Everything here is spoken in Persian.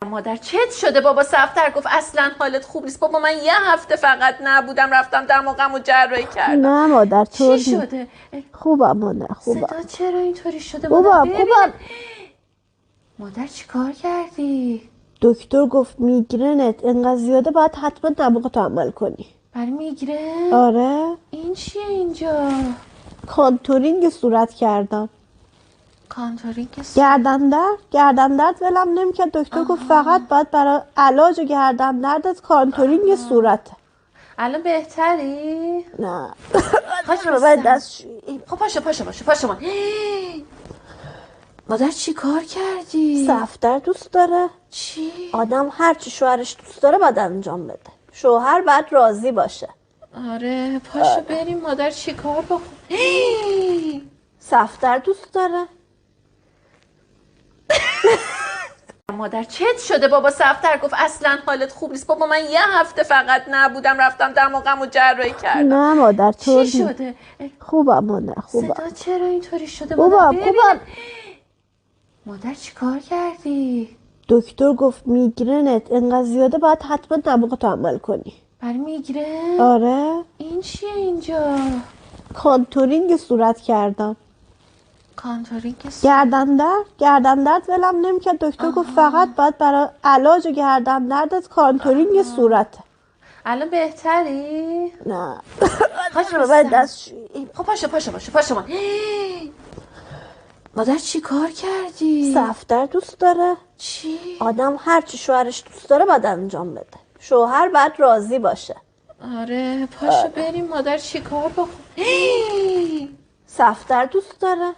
مادر چت شده؟ بابا صفتر گفت اصلا حالت خوب نیست. بابا من یه هفته فقط نبودم، رفتم دماغمو جراحی کردم. نه مادر چی شده؟ خوبم مادر خوبم. صدا چرا اینطوری شده؟ خوبم. مادر چی کار کردی؟ دکتر گفت میگرنت انقدر زیاده باید حتما دماغتو عمل کنی. برای میگرن؟ آره این چیه اینجا؟ کانتورینگ صورت کردم. کانتورینگ گردن درد ولم نمیکرد. دکتر گفت فقط باید برای علاج گردن دردت کانتورینگ صورته. الان بهتری؟ نه باید دستشویی. خب پاشو من. مادر چی کار کردی؟ صفتر دوست داره. چی؟ آدم هرچی شوهرش دوست داره باید انجام بده. شوهر باید راضی باشه. آره پاشو بریم. مادر چی کار بکن؟ صفتر دوست داره. مادر چت شده؟ بابا صفتر گفت اصلا حالت خوب نیست. بابا من یه هفته فقط نبودم، رفتم دماغمو جراحی کردم. نه مادر چی شده؟ خوبم مادر خوبم. صدا چرا اینطوری شده؟ خوبم. مادر چی کار کردی؟ دکتر گفت میگرنت انقدر زیاده باید حتما دماغتو عمل کنی. برای میگرن؟ آره این چیه اینجا؟ کانتورینگ صورت کردم. کانتورینگ گردن درد ولم نمیکرد. دکتر گفت فقط باید برای علاج گردن دردت کانتورینگ صورته. الان بهتری؟ نه باید دستشویی. خب پاشو من. مادر چی کار کردی؟ صفتر دوست داره. چی؟ آدم هرچی شوهرش دوست داره باید انجام بده. شوهر باید راضی باشه. آره پاشو بریم. مادر چی کار بکن؟ صفتر دوست داره.